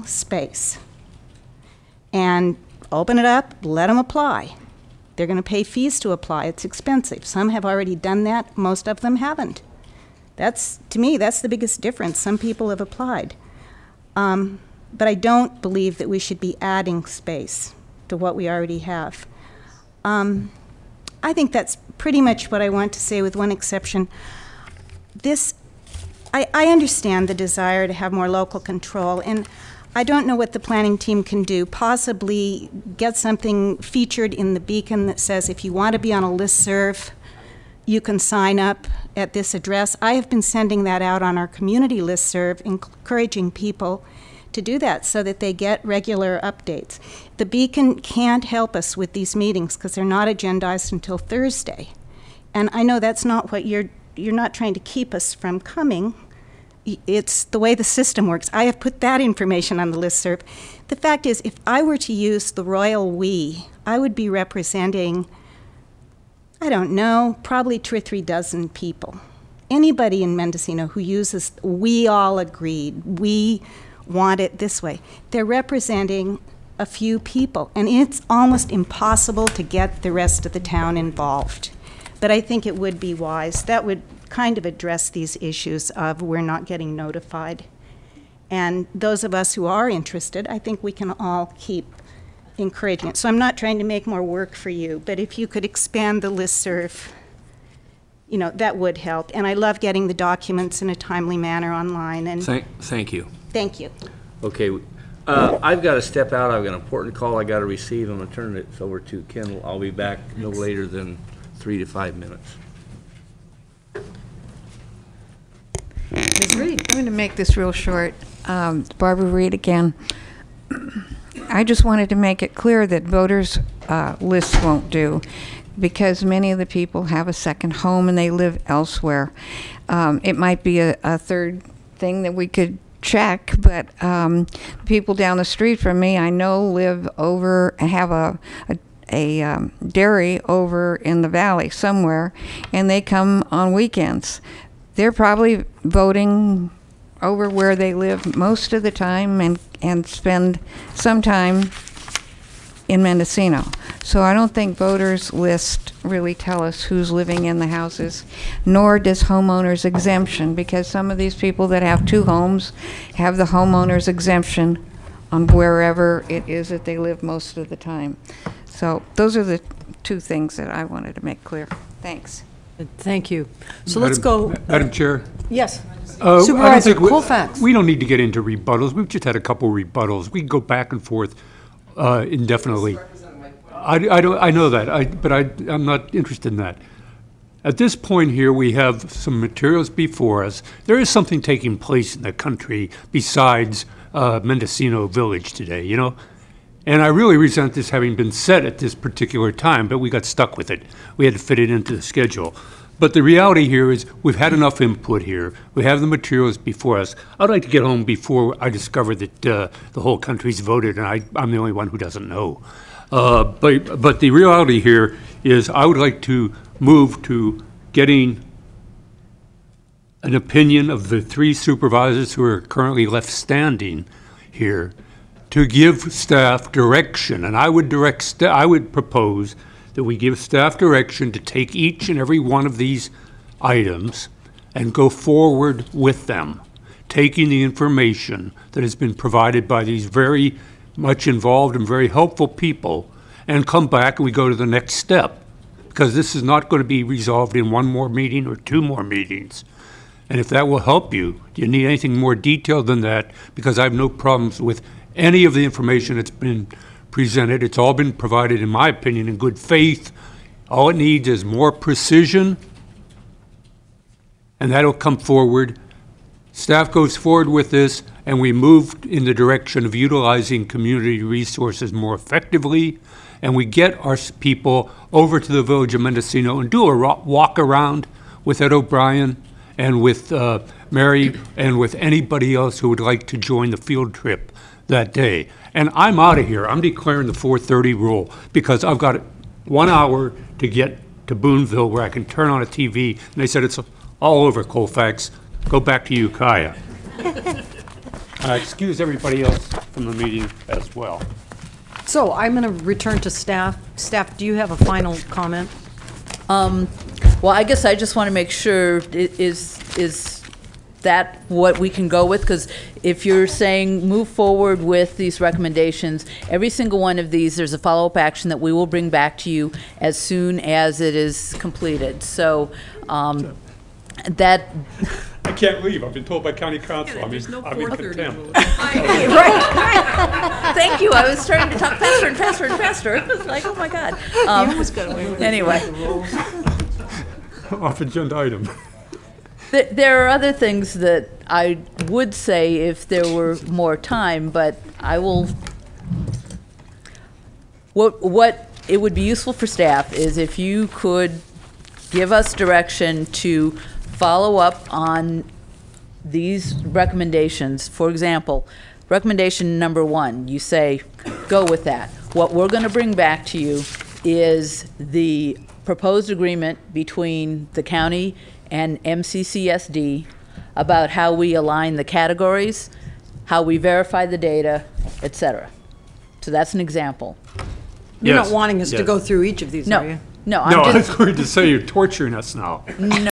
space and open it up, let them apply. They're going to pay fees to apply. It's expensive. Some have already done that. Most of them haven't. To me, that's the biggest difference. Some people have applied. But I don't believe that we should be adding space to what we already have. I think that's pretty much what I want to say, with one exception. I understand the desire to have more local control, and I don't know what the planning team can do. Possibly get something featured in the Beacon that says if you want to be on a listserv, you can sign up at this address. I have been sending that out on our community listserv, encouraging people to do that so that they get regular updates. The Beacon can't help us with these meetings because they're not agendized until Thursday. And I know that's not what you're not trying to keep us from coming. It's the way the system works. I have put that information on the listserv. The fact is, if I were to use the royal we, I would be representing, I don't know, probably 2 or 3 dozen people. Anybody in Mendocino who uses, we all agreed, we want it this way. They're representing a few people, and it's almost impossible to get the rest of the town involved. But I think it would be wise. That would kind of address these issues of we're not getting notified. And those of us who are interested, I think we can all keep encouraging it. So I'm not trying to make more work for you, but if you could expand the listserv, you know, that would help. And I love getting the documents in a timely manner online. And Thank you. Thank you. Okay, I've got to step out. I've got an important call I got to receive. I'm going to turn it over to Ken. I'll be back no later than 3 to 5 minutes. Ms. Reed. I'm going to make this real short. Barbara Reed again. I just wanted to make it clear that voters' lists won't do, because many of the people have a second home and they live elsewhere. It might be a third thing that we could check, but people down the street from me, I know, live over, have a dairy over in the valley somewhere, and they come on weekends. They're probably voting over where they live most of the time and spend some time in Mendocino. So I don't think voters list really tell us who's living in the houses, nor does homeowners exemption, because some of these people that have 2 homes have the homeowners exemption on wherever it is that they live most of the time. So those are the 2 things that I wanted to make clear. Thanks. Thank you. So let's go. Madam Chair. Yes. Supervisor Colfax. We don't need to get into rebuttals. We've just had a couple rebuttals. We can go back and forth indefinitely. I know that, but I'm not interested in that. At this point here, we have some materials before us. There is something taking place in the country besides Mendocino Village today, you know? And I really resent this having been said at this particular time, but we got stuck with it. We had to fit it into the schedule. But the reality here is we've had enough input here. We have the materials before us. I'd like to get home before I discover that the whole country's voted and I'm the only one who doesn't know. But the reality here is I would like to move to getting an opinion of the 3 supervisors who are currently left standing here to give staff direction. And I would propose that we give staff direction to take each and every one of these items and go forward with them, taking the information that has been provided by these very much involved and very helpful people, and come back and we go to the next step, because this is not going to be resolved in 1 more meeting or 2 more meetings. And if that will help you, do you need anything more detailed than that? Because I have no problems with any of the information that's been presented. It's all been provided, in my opinion, in good faith. All it needs is more precision, and that'll come forward. Staff goes forward with this, and we move in the direction of utilizing community resources more effectively, and we get our people over to the village of Mendocino and do a walk around with Ed O'Brien and with Mary and with anybody else who would like to join the field trip that day. And I'm out of here. I'm declaring the 4:30 rule, because I've got 1 hour to get to Boonville where I can turn on a TV. And they said it's all over, Colfax. Go back to you, Kaya. Excuse everybody else. from the meeting as well. So I'm going to return to staff. Staff, do you have a final comment? Well, I guess I just want to make sure, is that what we can go with? Because if you're saying move forward with these recommendations, every single one of these, there's a follow-up action that we will bring back to you as soon as it is completed. So that... I can't leave. I've been told by county council. I'm in contempt. Thank you. I was trying to talk faster and faster and faster. It was like, oh my God. Anyway. Off agenda item. There are other things that I would say if there were more time, but I will. What it would be useful for staff is if you could give us direction to follow up on these recommendations. For example, recommendation number 1, you say, go with that. What we're going to bring back to you is the proposed agreement between the county and MCCSD about how we align the categories, how we verify the data, etc. So that's an example. You're Yes, not wanting us to yes. go through each of these, are you? No, No, I'm I just, was going to say you're torturing us now. no,